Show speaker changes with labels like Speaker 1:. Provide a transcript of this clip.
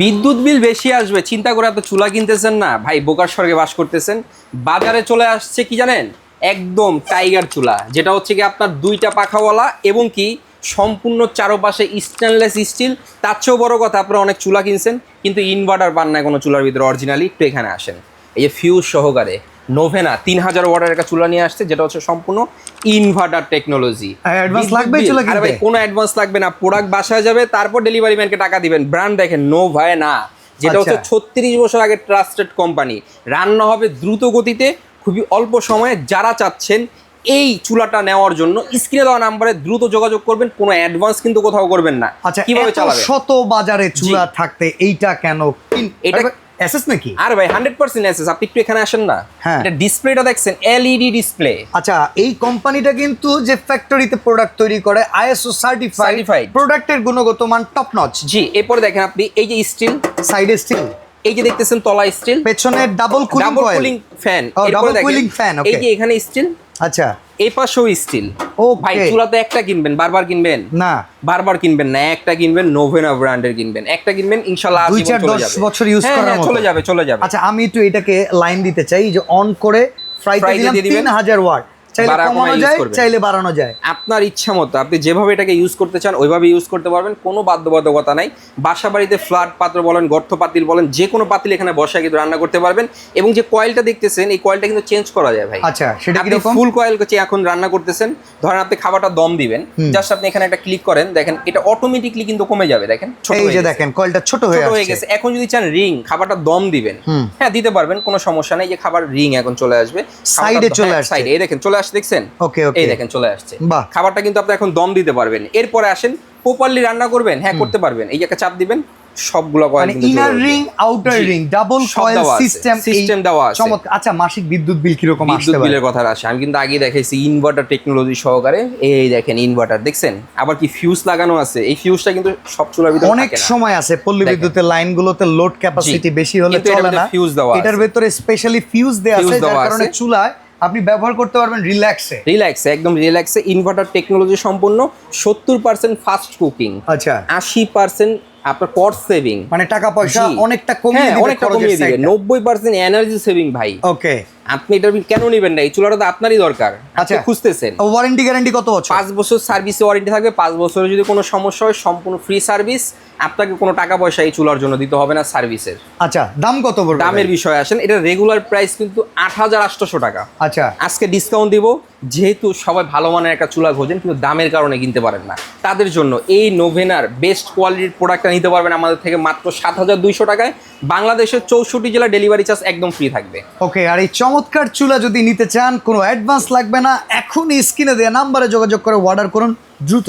Speaker 1: বিদ্যুৎ বিল বেশি আসবে চিন্তা করে এত চুলা কিনতেছেন না ভাই, বোকার স্বর্গে বাস করতেছেন। বাজারে চলে আসছে কি জানেন, একদম টাইগার চুলা, যেটা হচ্ছে কি আপনার দুইটা পাখাওয়ালা এবং কি সম্পূর্ণ চারপাশে স্টেনলেস স্টিল। তার চেয়েও বড় কথা, আপনারা অনেক চুলা কিনছেন কিন্তু ইনভার্টার পান না কোনো চুলার ভিতরে অরিজিনালি। একটু এখানে আসেন, এই যে ফিউজ সহকারে নোভেনা 3000 ওয়াটের একটা চুলা নিয়ে আসছে, যেটা হচ্ছে সম্পূর্ণ ইনভার্টার টেকনোলজি।
Speaker 2: অ্যাডভান্স লাগবে চুলা কিনতে?
Speaker 1: ভাই কোনো অ্যাডভান্স লাগবে না, প্রোডাক্ট বাসায় যাবে, তারপর ডেলিভারি ম্যানকে টাকা দিবেন। ব্র্যান্ড দেখেন নোভেনা, যেটা হচ্ছে 36 বছর আগে ট্রাস্টেড কোম্পানি। রান্না হবে দ্রুত গতিতে, খুবই অল্প সময়ে। যারা চাচ্ছেন এই চুলাটা নেওয়ার জন্য স্ক্রিনে দেওয়া নাম্বারে দ্রুত যোগাযোগ করবেন, কোনো অ্যাডভান্স কিন্তু কোথাও করবেন না।
Speaker 2: আচ্ছা,
Speaker 1: কিভাবে চালাবেন?
Speaker 2: শত বাজারে চুলা থাকতে এইটা কেন?
Speaker 1: এটা
Speaker 2: এসএস নাকি?
Speaker 1: আরে ভাই 100% এসএস। আপনি একটু এখানে আসেন না, এটা ডিসপ্লেটা দেখছেন এলইডি ডিসপ্লে।
Speaker 2: আচ্ছা, এই কোম্পানিটা কিন্তু যে ফ্যাক্টরিতে প্রোডাক্ট তৈরি করে আইএসও সার্টিফাইড, প্রোডাক্টের গুণগত মান টপ নচ।
Speaker 1: জি, এরপরে দেখেন আপনি এই যে স্টিল,
Speaker 2: সাইডে স্টিল,
Speaker 1: এই যে দেখতেছেন তলা স্টিল,
Speaker 2: পেছনে double cooling
Speaker 1: fan,
Speaker 2: double cooling fan.
Speaker 1: এই যে এখানে স্টিল,
Speaker 2: আচ্ছা
Speaker 1: এই পাশেও স্টিল। ভাই চুলা তো একটা কিনবেন, বারবার কিনবেন
Speaker 2: না,
Speaker 1: বারবার কিনবেন না, একটা কিনবেন নোভেনা ব্র্যান্ডের কিনবেন, একটা কিনবেন ইনশাআল্লাহ
Speaker 2: 2-4-10 বছর ইউজ করার মতো
Speaker 1: চলে যাবে।
Speaker 2: আচ্ছা, আমি একটু এটাকে লাইন দিতে চাই, যে অন করে ফ্রাইতে দিলাম 3000 ওয়াট, চাইলে কমানো যায়, চাইলে বাড়ানো যায়,
Speaker 1: আপনার ইচ্ছা মতো আপনি যেভাবে এটাকে ইউজ করতে চান ওইভাবে ইউজ করতে পারবেন, কোনো বাধ্যবাধকতা নাই। বাসা বাড়িতে ফ্ল্যাট পাত্র বলেন, গর্ত পাতিল বলেন, যে কোনো পাতিল এখানে বসায় কিন্তু রান্না করতে পারবেন। এবং যে কয়েলটা দেখতেছেন, এই কয়েলটা কিন্তু চেঞ্জ করা যায় ভাই।
Speaker 2: আচ্ছা, সেটা কি রকম?
Speaker 1: ফুল কয়েল করছে এখন রান্না করতেছেন, ধরেন আপনি খাবারটা দম দিবেন, জাস্ট আপনি এখানে একটা ক্লিক করেন, দেখেন এটা অটোমেটিকলি কিন্তু কমে যাবে। দেখেন
Speaker 2: এই যে দেখেন কয়েলটা ছোট হয়ে
Speaker 1: গেছে। এখন যদি চান রিং, খাবারটা দম দিবেন, হ্যাঁ দিতে পারবেন, কোনো সমস্যা নেই। যে খাবার রিং এখন চলে আসবে,
Speaker 2: সাইডে চলে আসছে,
Speaker 1: সাইডে এই দেখেন চলে আসছে, দেখছেন?
Speaker 2: ওকে,
Speaker 1: এই দেখেন চলে আসছে। খাবারটা কিন্তু আপনি এখন দম দিতে পারবেন। এরপরে আসেন প্রপারলি রান্না করবেন, হ্যাঁ করতে পারবেন। এই যে একটা চাপ দিবেন, সবগুলো কয়েল
Speaker 2: মানে inner ring outer ring double coil system
Speaker 1: দেওয়া আছে।
Speaker 2: চমৎকার। আচ্ছা, মাসিক বিদ্যুৎ বিল কি রকম আসতে পারে?
Speaker 1: বিদ্যুৎ বিলের কথা আসে, আমি কিন্তু আগে দেখাইছি ইনভার্টার টেকনোলজি সহকারে। এই দেখেন ইনভার্টার দেখছেন, আবার কি ফিউজ লাগানো আছে। এই ফিউজটা কিন্তু সব চুলার ভিতরে
Speaker 2: অনেক সময় আছে, পল্লী বিদ্যুতের লাইনগুলোতে লোড ক্যাপাসিটি বেশি হলে চলে না, এটার ভিতরে স্পেশালি ফিউজ দেওয়া আছে, যার কারণে চুলায় আপনি ব্যবহার করতে পারবেন রিল্যাক্সে,
Speaker 1: একদম রিল্যাক্সে। ইনভার্টার টেকনোলজি সম্পন্ন, 70% ফাস্ট কুকিং,
Speaker 2: আচ্ছা
Speaker 1: 80% আপনার কস্ট সেভিং,
Speaker 2: মানে টাকা পয়সা অনেকটা কমিয়ে দিবে,
Speaker 1: 90% এনার্জি সেভিং ভাই।
Speaker 2: ওকে,
Speaker 1: আপনি এটা কেন নেবেন না? এই চুলাটা তো আপনারই দরকার, আপনি খুঁজতেছেন।
Speaker 2: ওয়ারেন্টি গ্যারান্টি কত বছর?
Speaker 1: 5 বছর সার্ভিসে ওয়ারেন্টি থাকবে। 5 বছরে যদি কোনো সমস্যা হয় সম্পূর্ণ ফ্রি সার্ভিস, আপনাকে কোনো টাকা পয়সা এই চুলার জন্য দিতে হবে না সার্ভিসের।
Speaker 2: আচ্ছা, দাম কত পড়বে?
Speaker 1: দামের বিষয়ে আসেন, এটা রেগুলার প্রাইস কিন্তু 8800 টাকা।
Speaker 2: আচ্ছা,
Speaker 1: আজকে ডিসকাউন্ট দিব, যেহেতু সবাই ভালো মানের একটা চুলা খোঁজেন কিন্তু দামের কারণে কিনতে পারেন না, তাদের জন্য এই নোভেনার বেস্ট কোয়ালিটির প্রোডাক্টটা নিতে পারবেন আমাদের থেকে মাত্র 7200 টাকায়। বাংলাদেশের 64 জেলা ডেলিভারি চার্জ একদম ফ্রি থাকবে।
Speaker 2: ওকে, আর এই চমৎকার চুলা যদি নিতে চান, কোনো অ্যাডভান্স লাগবে না, এখনই স্ক্রিনে দেওয়া নাম্বারে যোগাযোগ করে অর্ডার করুন দ্রুত।